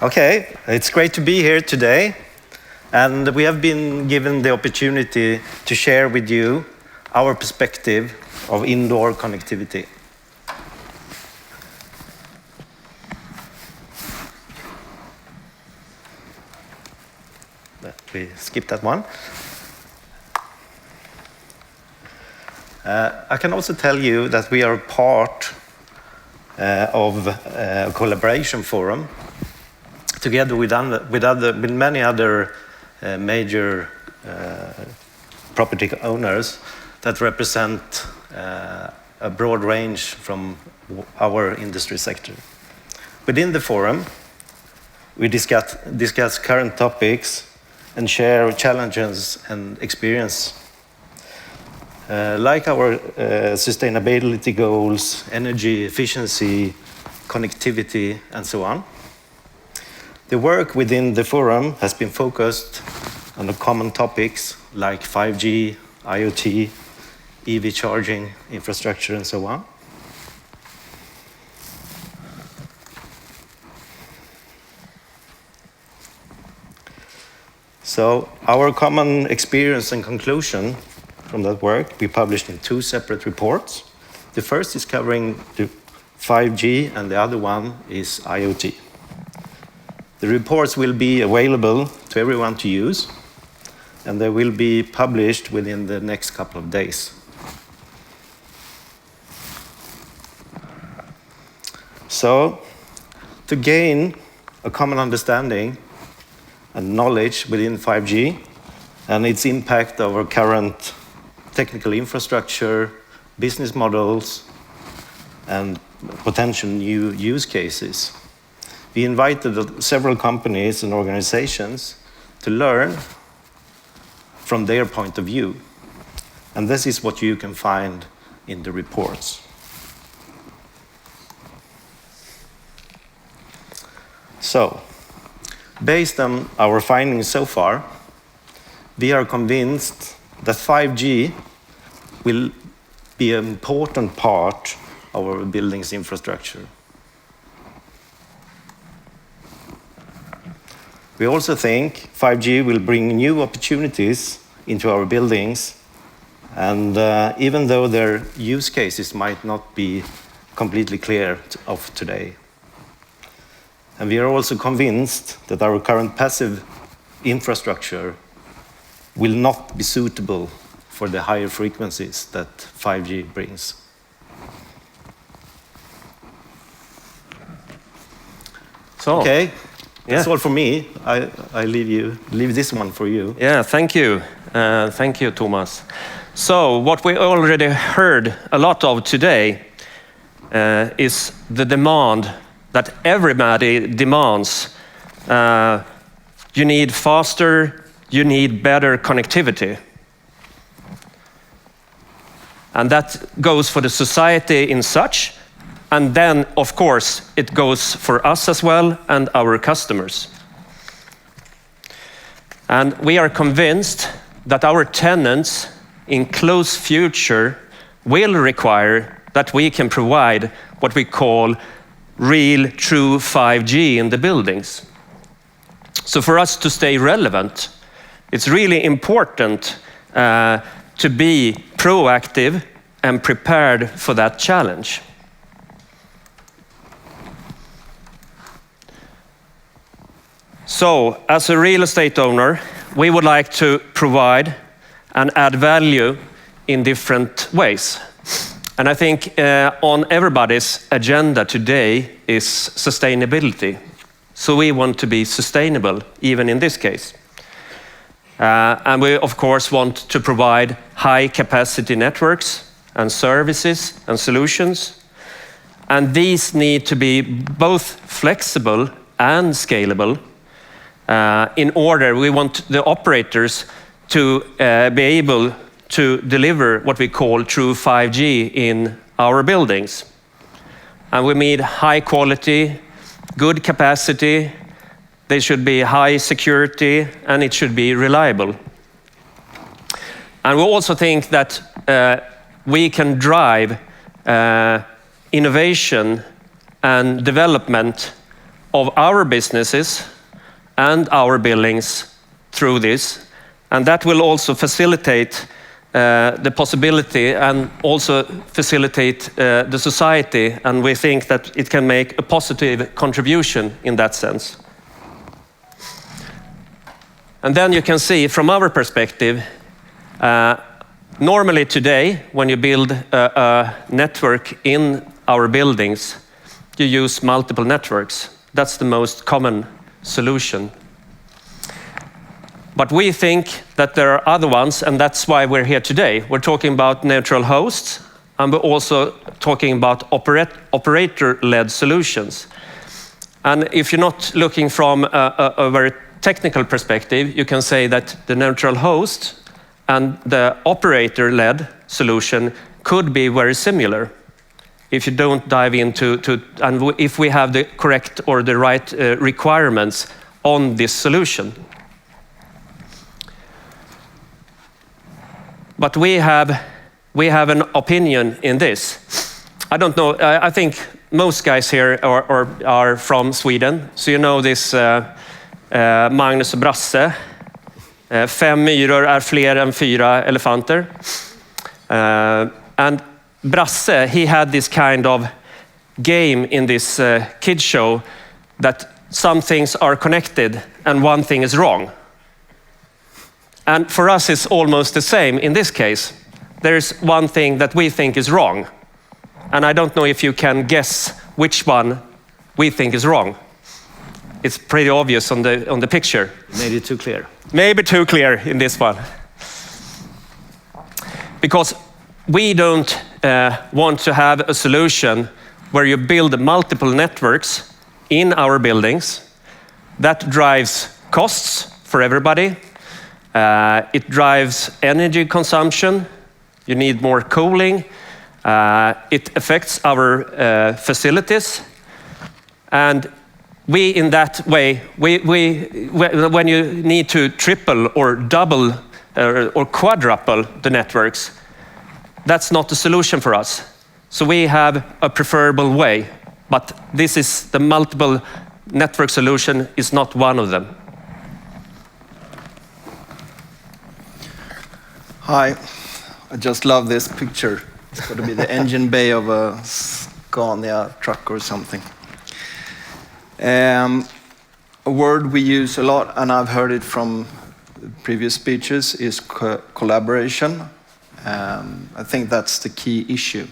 Okay, it's great to be here today, and we have been given the opportunity to share with you our perspective of indoor connectivity. We skip that one. I can also tell you that we are part of a collaboration forum together with many other major property owners that represent a broad range from our industry sector. Within the forum, we discuss current topics and share challenges and experience, like our sustainability goals, energy efficiency, connectivity, and so on. The work within the forum has been focused on the common topics like 5G, IoT, EV charging infrastructure, and so on. So our common experience and conclusion from that work we published in 2 separate reports. The first is covering the 5G and the other one is IoT. The reports will be available to everyone to use, and they will be published within the next couple of days. So, to gain a common understanding and knowledge within 5G and its impact on our current technical infrastructure, business models, and potential new use cases, we invited several companies and organizations to learn from their point of view. And this is what you can find in the reports. So, based on our findings so far, we are convinced that 5G will be an important part of our building's infrastructure. We also think 5G will bring new opportunities into our buildings, and even though their use cases might not be completely clear of today. And we are also convinced that our current passive infrastructure will not be suitable for the higher frequencies that 5G brings. So, okay, that's all for me. I leave this one for you. Yeah, thank you. Thank you, Tomas. So, what we already heard a lot of today is the demand that everybody demands. You need faster, you need better connectivity. And that goes for the society in such, and then, of course, it goes for us as well and our customers. And we are convinced that our tenants in close future will require that we can provide what we call real, true 5G in the buildings. So for us to stay relevant, it's really important to be proactive and prepared for that challenge. So, as a real estate owner, we would like to provide and add value in different ways. And I think on everybody's agenda today is sustainability. So we want to be sustainable, even in this case. And we, of course, want to provide high-capacity networks and services and solutions. And these need to be both flexible and scalable. In order, we want the operators to be able to deliver what we call true 5G in our buildings. And we need high quality, good capacity, they should be high security, and it should be reliable. And we also think that we can drive innovation and development of our businesses and our buildings through this, and that will also facilitate the possibility and also facilitate the society, and we think that it can make a positive contribution in that sense. And then you can see from our perspective, normally today when you build a network in our buildings, you use multiple networks. That's the most common solution. But we think that there are other ones, and that's why we're here today. We're talking about neutral hosts, and we're also talking about operator-led solutions. And if you're not looking from a very technical perspective, you can say that the neutral host and the operator-led solution could be very similar if you don't dive into, and if we have the correct or the right requirements on this solution. But we have an opinion in this. I don't know, I think most guys here are from Sweden, so you know this Magnus och Brasse. 5 myror är fler än 4 elefanter. And Brasse, he had this kind of game in this kid show that some things are connected and one thing is wrong. And for us it's almost the same in this case. There's one thing that we think is wrong. And I don't know if you can guess which one we think is wrong. It's pretty obvious on the picture. Maybe too clear. Maybe too clear in this one. Because we don't want to have a solution where you build multiple networks in our buildings. That drives costs for everybody. It drives energy consumption. You need more cooling. It affects our facilities. And we, in that way, when you need to triple or double or quadruple the networks, that's not the solution for us. So we have a preferable way, but this is the multiple network solution is not one of them. Hi, I just love this picture. It's got to be the engine bay of a Scania truck or something. A word we use a lot, and I've heard it from previous speeches, is collaboration. I think that's the key issue.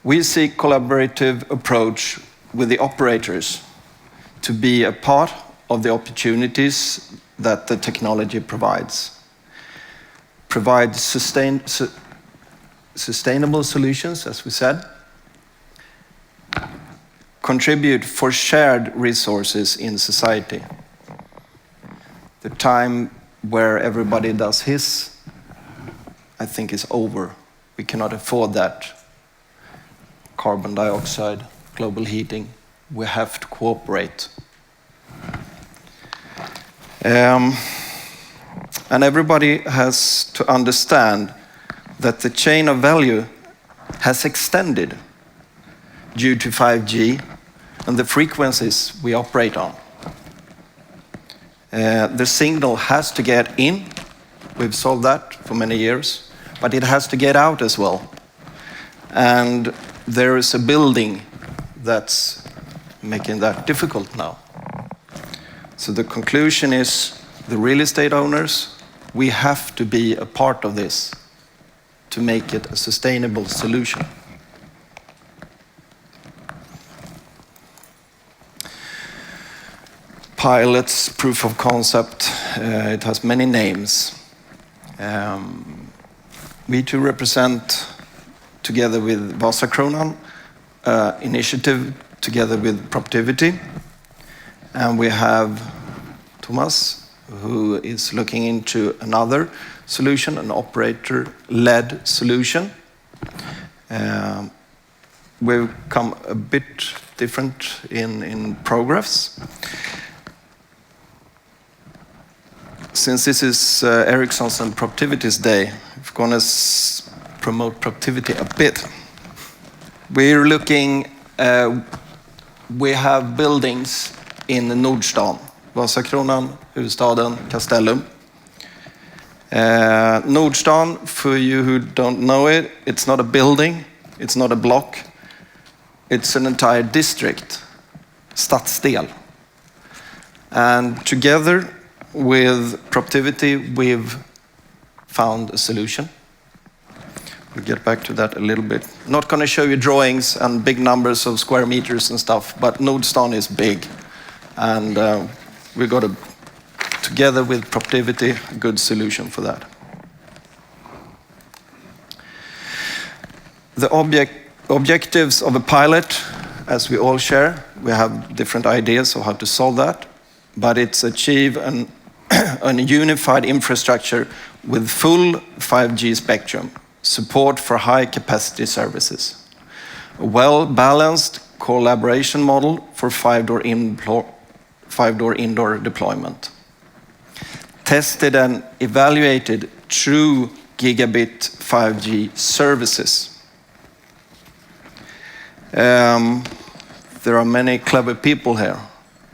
We see collaborative approach with the operators to be a part of the opportunities that the technology provides. Provide sustainable solutions, as we said. Contribute for shared resources in society. The time where everybody does his, I think, is over. We cannot afford that. Carbon dioxide, global heating, we have to cooperate. And everybody has to understand that the chain of value has extended due to 5G and the frequencies we operate on. The signal has to get in. We've solved that for many years, but it has to get out as well. And there is a building that's making that difficult now. So the conclusion is the real estate owners, we have to be a part of this to make it a sustainable solution. Pilots, proof of concept, it has many names. We too represent, together with Vasakronan, initiative together with Propertivity. And we have Tomas, who is looking into another solution, an operator-led solution. We've come a bit different in progress. Since this is Ericsson's and Propertivity's day, we're going to promote Propertivity a bit. We're looking we have buildings in Nordstan, Vasakronan, Hufvudstaden, Castellum. Nordstan, for you who don't know it, it's not a building, it's not a block, it's an entire district, stadsdel. And together with Proactivity, we've found a solution. We'll get back to that a little bit. Not going to show you drawings and big numbers of square meters and stuff, but Nordstan is big. And we got a, together with Proactivity, a good solution for that. The objectives of a pilot, as we all share, we have different ideas of how to solve that, but it's achieve a unified infrastructure with full 5G spectrum, support for high-capacity services, a well-balanced collaboration model for five-door indoor deployment, tested and evaluated true gigabit 5G services. There are many clever people here.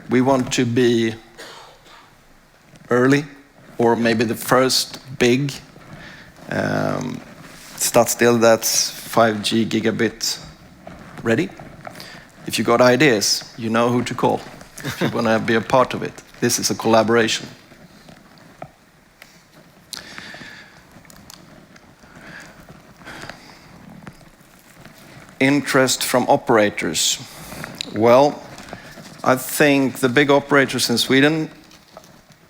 We want to be early, or maybe the first big stadsdel that's 5G gigabit ready. If you got ideas, you know who to call. If you want to be a part of it, this is a collaboration. Interest from operators. Well, I think the big operators in Sweden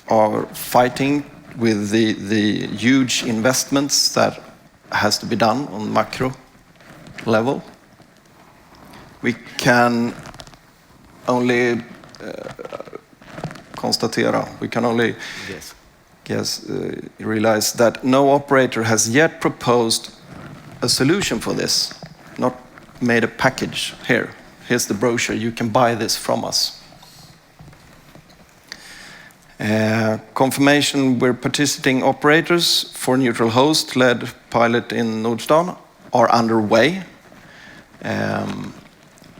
are fighting with the huge investments that has to be done on macro level. We can only realize that no operator has yet proposed a solution for this, not made a package. Here's the brochure, you can buy this from us. Confirmation we're participating operators for neutral host-led pilot in Nordstan are underway.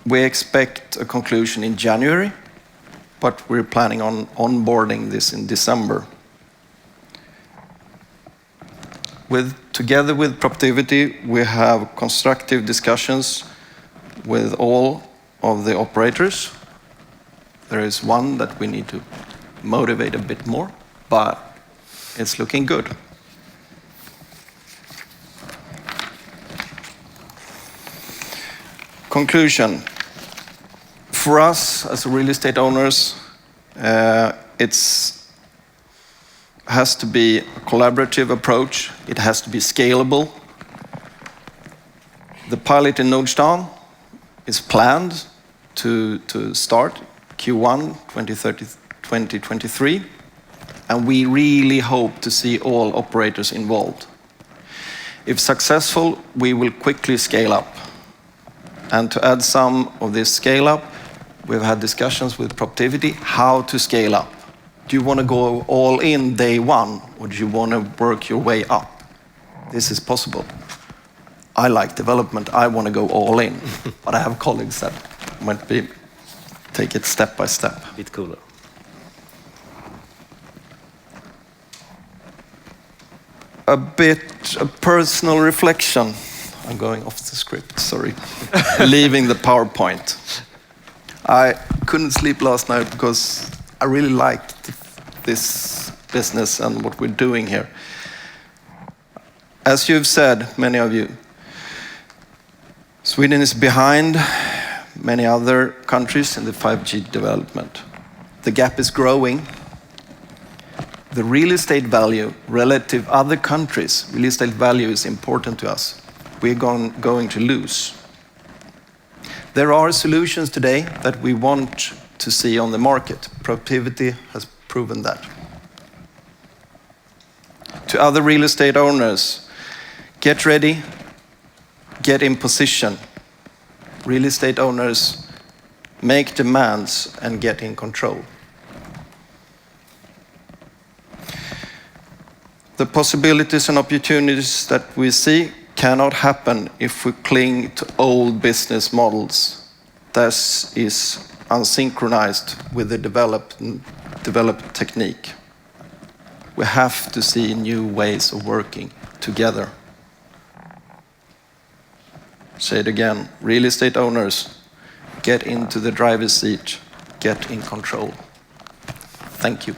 We expect a conclusion in January, but we're planning on onboarding this in December. Together with Proactivity, we have constructive discussions with all of the operators. There is one that we need to motivate a bit more, but it's looking good. Conclusion. For us as real estate owners, it has to be a collaborative approach. It has to be scalable. The pilot in Nordstan is planned to start Q1 2023, and we really hope to see all operators involved. If successful, we will quickly scale up. And to add some of this scale up, we've had discussions with Proactivity how to scale up. Do you want to go all in day one, or do you want to work your way up? This is possible. I like development, I want to go all in, but I have colleagues that might take it step by step. A bit cooler. A personal reflection. I'm going off the script, sorry. Leaving the PowerPoint. I couldn't sleep last night because I really liked this business and what we're doing here. As you've said, many of you, Sweden is behind many other countries in the 5G development. The gap is growing. The real estate value relative other countries, real estate value is important to us. We're going to lose. There are solutions today that we want to see on the market. Proactivity has proven that. To other real estate owners, get ready, get in position. Real estate owners, make demands and get in control. The possibilities and opportunities that we see cannot happen if we cling to old business models. This is unsynchronized with the developed technique. We have to see new ways of working together. Say it again, real estate owners, get into the driver's seat, get in control. Thank you.